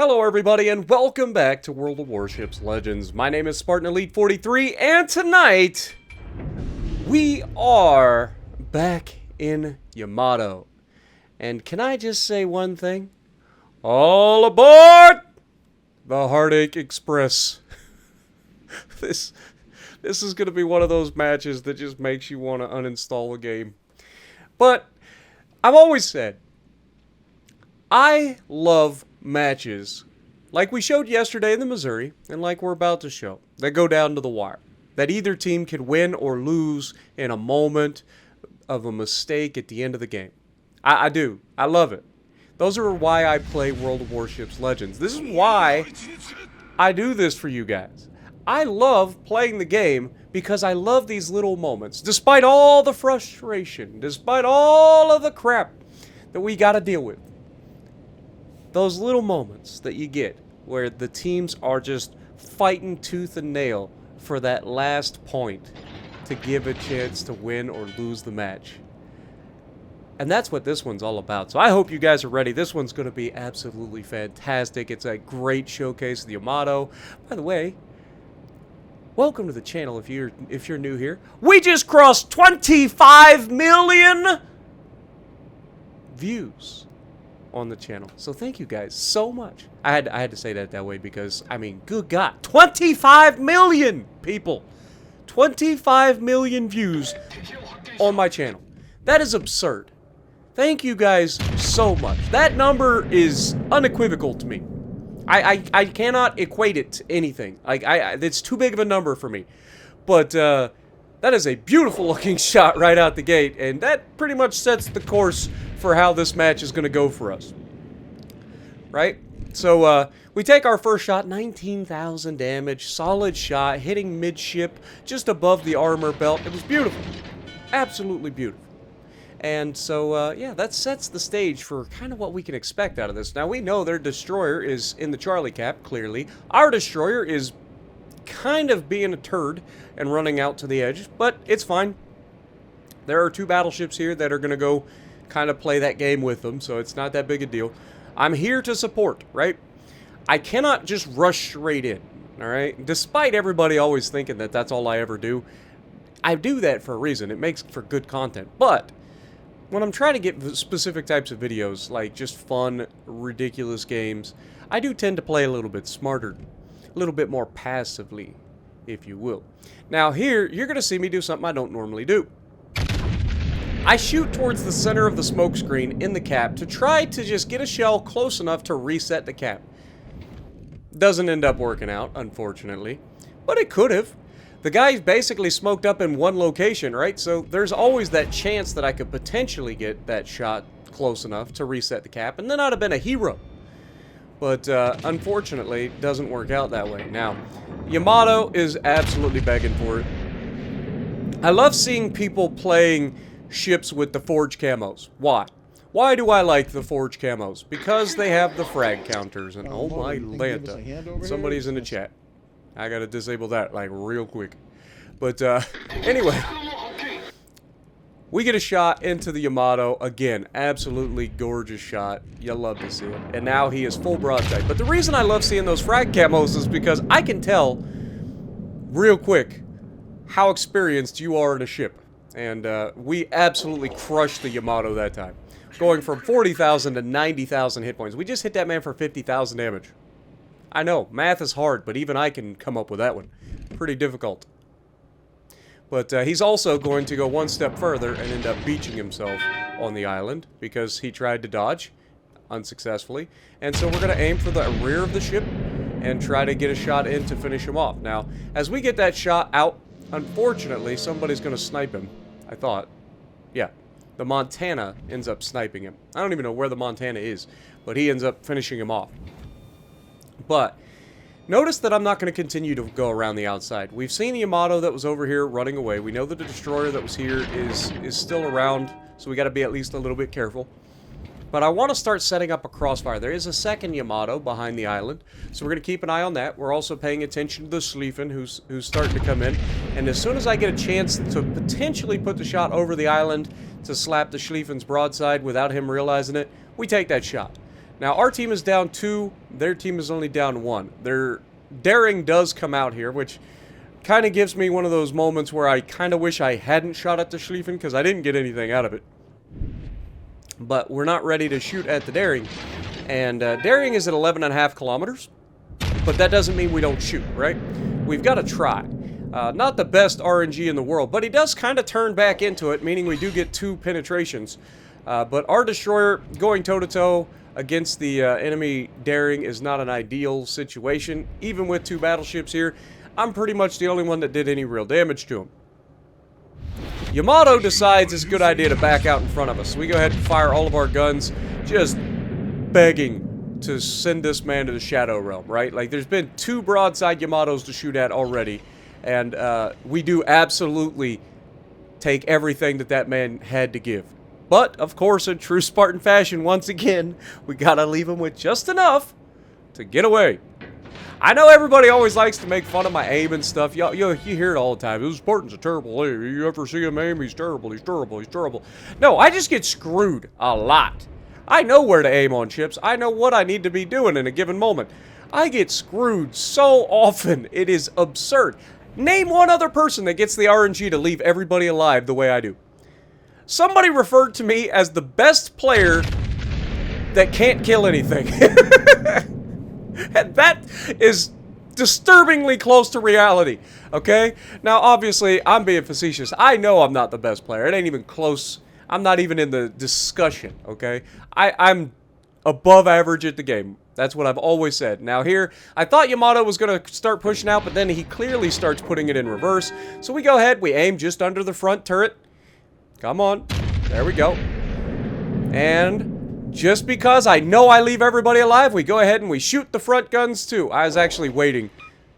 Hello everybody and welcome back to World of Warships Legends. My name is Spartan Elite 43 and tonight we are back in Yamato. And can I just say one thing? All aboard the Heartache Express. This is going to be one of those matches that just makes you want to uninstall a game. But I've always said I love matches like we showed yesterday in the Missouri, and like we're about to show, that go down to the wire. That either team can win or lose in a moment of a mistake at the end of the game. I do. I love it. Those are why I play World of Warships Legends. This is why I do this for you guys. I love playing the game because I love these little moments. Despite all the frustration, despite all of the crap that we gotta deal with. Those little moments that you get where the teams are just fighting tooth and nail for that last point to give a chance to win or lose the match. And that's what this one's all about. So I hope you guys are ready. This one's going to be absolutely fantastic. It's a great showcase of the Yamato. By the way, welcome to the channel if you're new here. We just crossed 25 million views on the channel. So thank you guys so much. I had to say that way because, I mean, good God, 25 million people. 25 million views on my channel. That is absurd. Thank you guys so much. That number is unequivocal to me. I cannot equate it to anything. Like, it's too big of a number for me. But, that is a beautiful looking shot right out the gate, and that pretty much sets the course for how this match is going to go for us. Right? So, we take our first shot, 19,000 damage, solid shot, hitting midship, just above the armor belt. It was beautiful. Absolutely beautiful. And so, yeah, that sets the stage for kind of what we can expect out of this. Now, we know their destroyer is in the Charlie cap, clearly. Our destroyer is kind of being a turd and running out to the edge, but it's fine. There are two battleships here that are going to go kind of play that game with them, so it's not that big a deal. I'm here to support, right? I cannot just rush straight in, all right? Despite everybody always thinking that that's all I ever do, I do that for a reason. It makes for good content. But when I'm trying to get specific types of videos, like just fun, ridiculous games, I do tend to play a little bit smarter, a little bit more passively, if you will. Now here, you're going to see me do something I don't normally do. I shoot towards the center of the smoke screen in the cap to try to just get a shell close enough to reset the cap. Doesn't end up working out, unfortunately, but it could have. The guy's basically smoked up in one location, right? So there's always that chance that I could potentially get that shot close enough to reset the cap, and then I'd have been a hero. But unfortunately, it doesn't work out that way. Now, Yamato is absolutely begging for it. I love seeing people playing ships with the forge camos. Why? Why do I like the forge camos? Because they have the frag counters, and oh my Lanta. Somebody's in the chat. I gotta disable that, like, real quick. But, anyway. We get a shot into the Yamato. Again, absolutely gorgeous shot. You love to see it. And now he is full broadside. But the reason I love seeing those frag camos is because I can tell, real quick, how experienced you are in a ship. And, we absolutely crushed the Yamato that time. Going from 40,000 to 90,000 hit points. We just hit that man for 50,000 damage. I know, math is hard, but even I can come up with that one. Pretty difficult. But he's also going to go one step further and end up beaching himself on the island because he tried to dodge unsuccessfully. And so we're going to aim for the rear of the ship and try to get a shot in to finish him off. Now, as we get that shot out, unfortunately, somebody's going to snipe him, I thought. Yeah, the Montana ends up sniping him. I don't even know where the Montana is, but he ends up finishing him off. But notice that I'm not going to continue to go around the outside. We've seen the Yamato that was over here running away. We know that the destroyer that was here is still around, so we got to be at least a little bit careful. But I want to start setting up a crossfire. There is a second Yamato behind the island, so we're going to keep an eye on that. We're also paying attention to the Schlieffen, who's starting to come in. And as soon as I get a chance to potentially put the shot over the island to slap the Schlieffen's broadside without him realizing it, we take that shot. Now, our team is down 2. Their team is only down 1. Their daring does come out here, which kind of gives me one of those moments where I kind of wish I hadn't shot at the Schlieffen because I didn't get anything out of it. But we're not ready to shoot at the daring. And daring is at 11.5 kilometers. But that doesn't mean we don't shoot, right? We've got to try. Not the best RNG in the world, but he does kind of turn back into it, meaning we do get 2 penetrations. But our destroyer going toe-to-toe against the enemy daring is not an ideal situation. Even with 2 battleships here, I'm pretty much the only one that did any real damage to him. Yamato decides it's a good idea to back out in front of us. So we go ahead and fire all of our guns, just begging to send this man to the Shadow Realm, right? Like, there's been 2 broadside Yamatos to shoot at already, and we do absolutely take everything that that man had to give. But, of course, in true Spartan fashion, once again, we gotta leave him with just enough to get away. I know everybody always likes to make fun of my aim and stuff. You hear it all the time. This Spartan's a terrible aim. You ever see him aim? He's terrible, he's terrible, he's terrible. No, I just get screwed a lot. I know where to aim on ships. I know what I need to be doing in a given moment. I get screwed so often. It is absurd. Name one other person that gets the RNG to leave everybody alive the way I do. Somebody referred to me as the best player that can't kill anything. And that is disturbingly close to reality, okay? Now, obviously, I'm being facetious. I know I'm not the best player. It ain't even close. I'm not even in the discussion, okay? I'm above average at the game. That's what I've always said. Now here, I thought Yamato was going to start pushing out, but then he clearly starts putting it in reverse. So we go ahead, we aim just under the front turret. Come on. There we go. And just because I know I leave everybody alive, we go ahead and we shoot the front guns too. I was actually waiting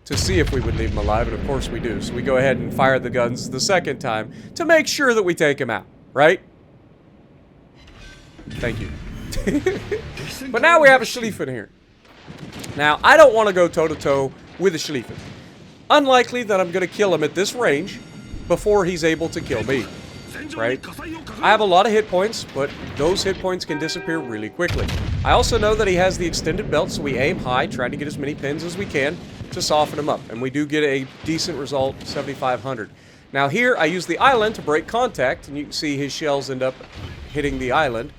to see if we would leave them alive, and of course we do. So we go ahead and fire the guns the second time to make sure that we take him out, right? Thank you. But now we have a Schlieffen here. Now, I don't want to go toe-to-toe with a Schlieffen. Unlikely that I'm going to kill him at this range before he's able to kill me, right? I have a lot of hit points, but those hit points can disappear really quickly. I also know that he has the extended belt, so we aim high, trying to get as many pins as we can to soften him up. And we do get a decent result, 7,500. Now here, I use the island to break contact, and you can see his shells end up hitting the island.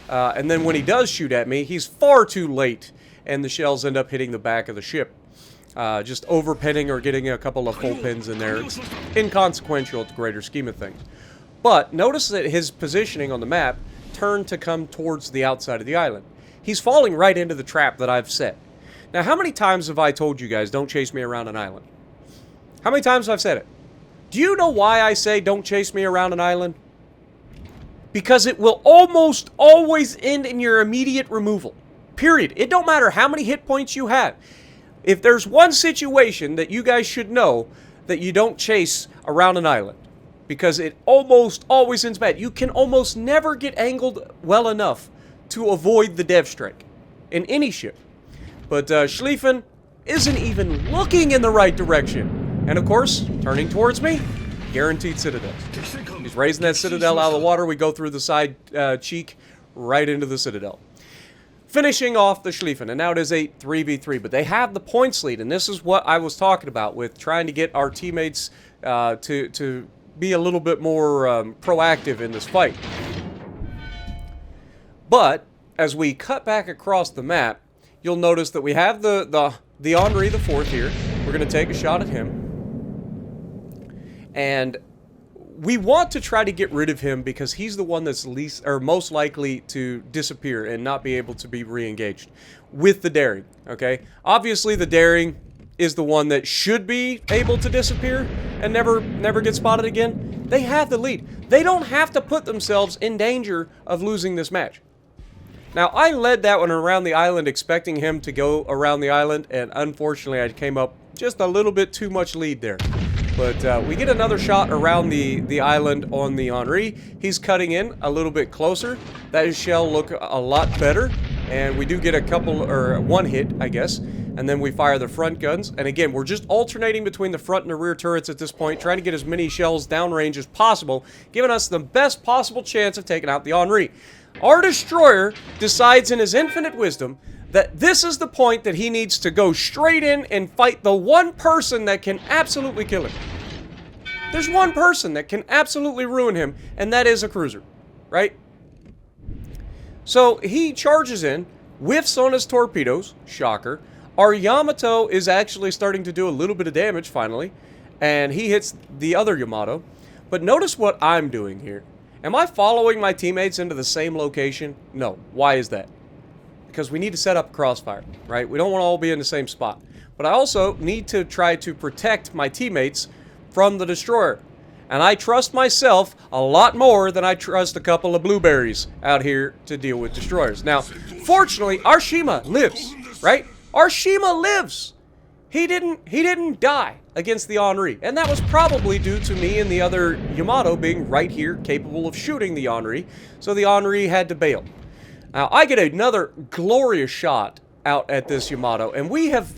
And then when he does shoot at me, he's far too late, and the shells end up hitting the back of the ship. Just overpinning or getting a couple of full pins in there. It's inconsequential at the greater scheme of things. But notice that his positioning on the map turned to come towards the outside of the island. He's falling right into the trap that I've set. Now, how many times have I told you guys, don't chase me around an island? How many times have I said it? Do you know why I say don't chase me around an island? Because it will almost always end in your immediate removal. Period. It don't matter how many hit points you have. If there's one situation that you guys should know, that you don't chase around an island. Because it almost always ends bad. You can almost never get angled well enough to avoid the dev strike in any ship. But Schlieffen isn't even looking in the right direction. And of course, turning towards me, guaranteed citadels. He's raising that citadel out of the water. We go through the side cheek right into the citadel. Finishing off the Schlieffen, and now it is a 3v3, but they have the points lead, and this is what I was talking about with trying to get our teammates to be a little bit more proactive in this fight. But as we cut back across the map, you'll notice that we have the Henri the Fourth here. We're going to take a shot at him. And we want to try to get rid of him because he's the one that's least or most likely to disappear and not be able to be re-engaged with the daring, okay? Obviously, the daring is the one that should be able to disappear and never get spotted again. They have the lead. They don't have to put themselves in danger of losing this match. Now, I led that one around the island expecting him to go around the island, and unfortunately, I came up just a little bit too much lead there. But we get another shot around the island on the Henri. He's cutting in a little bit closer. That shell look a lot better. And we do get a couple, or one hit, I guess. And then we fire the front guns. And again, we're just alternating between the front and the rear turrets at this point, trying to get as many shells downrange as possible, giving us the best possible chance of taking out the Henri. Our destroyer decides in his infinite wisdom that this is the point that he needs to go straight in and fight the one person that can absolutely kill him. There's one person that can absolutely ruin him, and that is a cruiser, right? So he charges in, whiffs on his torpedoes, shocker. Our Yamato is actually starting to do a little bit of damage finally, and he hits the other Yamato. But notice what I'm doing here. Am I following my teammates into the same location? No. Why is that? Because we need to set up a crossfire, right? We don't want to all be in the same spot. But I also need to try to protect my teammates from the destroyer. And I trust myself a lot more than I trust a couple of blueberries out here to deal with destroyers. Now, fortunately, our Shima lives, right? Our Shima lives. He didn't die against the Henri, and that was probably due to me and the other Yamato being right here capable of shooting the Henri, so the Henri had to bail. Now, I get another glorious shot out at this Yamato, and we have,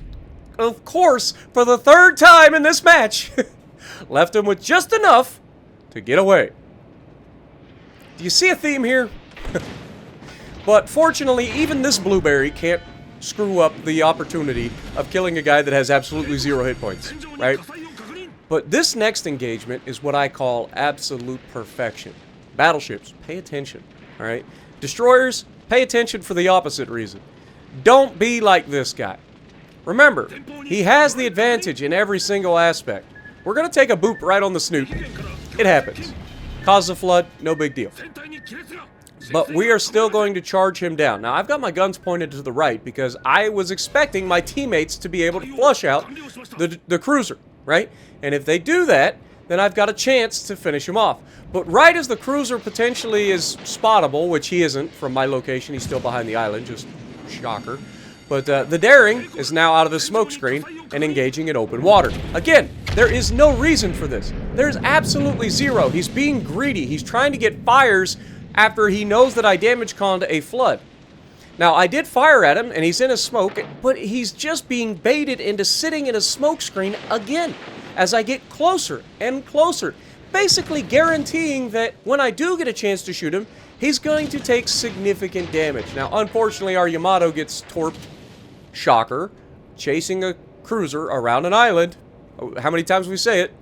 of course, for the third time in this match, left him with just enough to get away. Do you see a theme here? But fortunately, even this blueberry can't screw up the opportunity of killing a guy that has absolutely 0 hit points, right? But this next engagement is what I call absolute perfection. Battleships, pay attention, all right? Destroyers, pay attention for the opposite reason. Don't be like this guy. Remember, he has the advantage in every single aspect. We're going to take a boop right on the snoot. It happens. Cause a flood, no big deal. But we are still going to charge him down. Now, I've got my guns pointed to the right because I was expecting my teammates to be able to flush out the cruiser, right? And if they do that, then I've got a chance to finish him off. But right as the cruiser potentially is spottable, which he isn't from my location, he's still behind the island, just shocker. But the Daring is now out of the smoke screen and engaging in open water. Again, there is no reason for this. There's absolutely zero. He's being greedy. He's trying to get fires after he knows that I damage conned a flood. Now, I did fire at him, and he's in a smoke, but he's just being baited into sitting in a smoke screen again as I get closer and closer, basically guaranteeing that when I do get a chance to shoot him, he's going to take significant damage. Now, unfortunately, our Yamato gets torped, shocker, chasing a cruiser around an island. How many times we say it?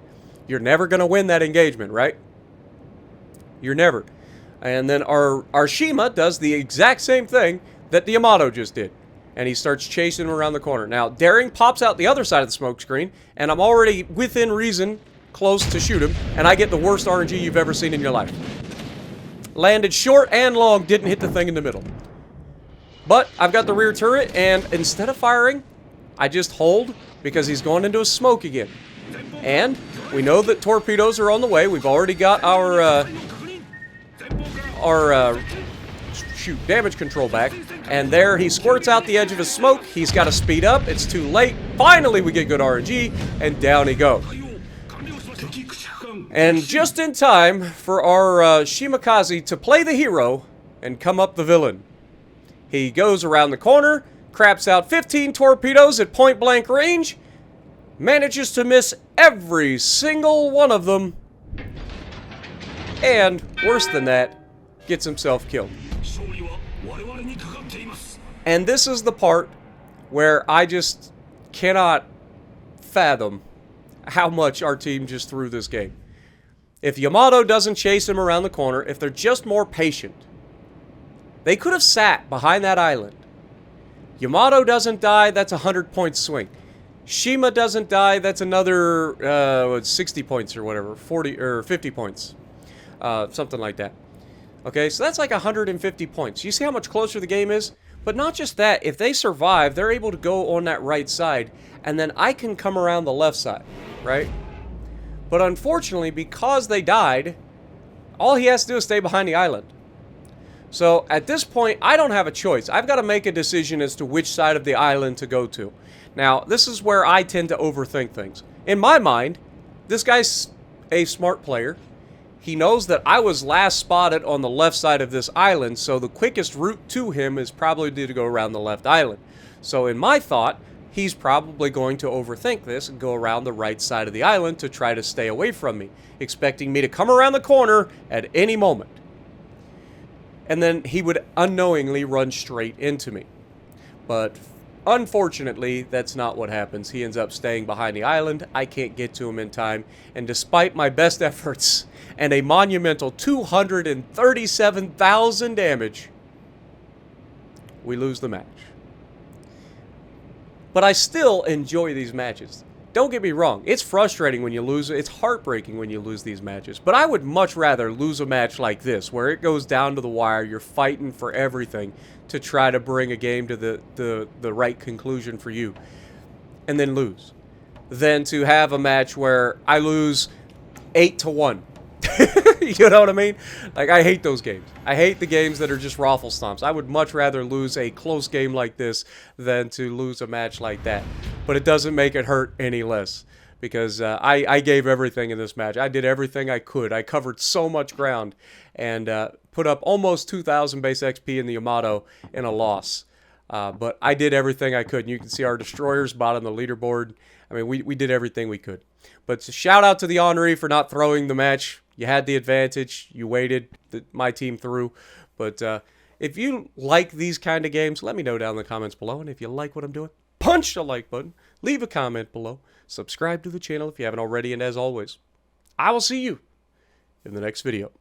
You're never going to win that engagement, right? You're never. And then our Shima does the exact same thing that the Yamato just did. And he starts chasing him around the corner. Now, Daring pops out the other side of the smoke screen, and I'm already within reason close to shoot him, and I get the worst RNG you've ever seen in your life. Landed short and long, didn't hit the thing in the middle. But I've got the rear turret, and instead of firing, I just hold because he's going into a smoke again. And we know that torpedoes are on the way. We've already got our damage control back, and there he squirts out the edge of his smoke. He's got to speed up. It's too late. Finally, we get good RNG, and down he goes. And just in time for our Shimakaze to play the hero and come up the villain. He goes around the corner, craps out 15 torpedoes at point-blank range, manages to miss every single one of them, and, worse than that, gets himself killed. And this is the part where I just cannot fathom how much our team just threw this game. If Yamato doesn't chase him around the corner, if they're just more patient, they could have sat behind that island. Yamato doesn't die, that's a 100-point swing. Shima doesn't die, that's another 60 points or whatever, 40 or 50 points. Something like that. Okay, so that's like 150 points. You see how much closer the game is? But not just that, if they survive, they're able to go on that right side, and then I can come around the left side, right? But unfortunately, because they died, all he has to do is stay behind the island. So at this point, I don't have a choice. I've got to make a decision as to which side of the island to go to. Now, this is where I tend to overthink things. In my mind, this guy's a smart player. He knows that I was last spotted on the left side of this island, so the quickest route to him is probably to go around the left island. So in my thought, he's probably going to overthink this and go around the right side of the island to try to stay away from me, expecting me to come around the corner at any moment. and then he would unknowingly run straight into me. But unfortunately, that's not what happens. He ends up staying behind the island. I can't get to him in time, and despite my best efforts and a monumental 237,000 damage, we lose the match. But I still enjoy these matches. Don't get me wrong, it's frustrating when you lose, it's heartbreaking when you lose these matches, but I would much rather lose a match like this, where it goes down to the wire, you're fighting for everything to try to bring a game to the right conclusion for you, and then lose, than to have a match where I lose 8-1. You know what I mean? Like, I hate those games. I hate the games that are just raffle stomps. I would much rather lose a close game like this than to lose a match like that. But it doesn't make it hurt any less, because I gave everything in this match. I did everything I could. I covered so much ground and put up almost 2,000 base XP in the Yamato in a loss. But I did everything I could. And you can see our destroyers bottom the leaderboard. I mean, we did everything we could. But shout out to the Henri for not throwing the match. You had the advantage. You waited. My team threw. But if you like these kind of games, let me know down in the comments below. And if you like what I'm doing, punch the like button. Leave a comment below. Subscribe to the channel if you haven't already. And as always, I will see you in the next video.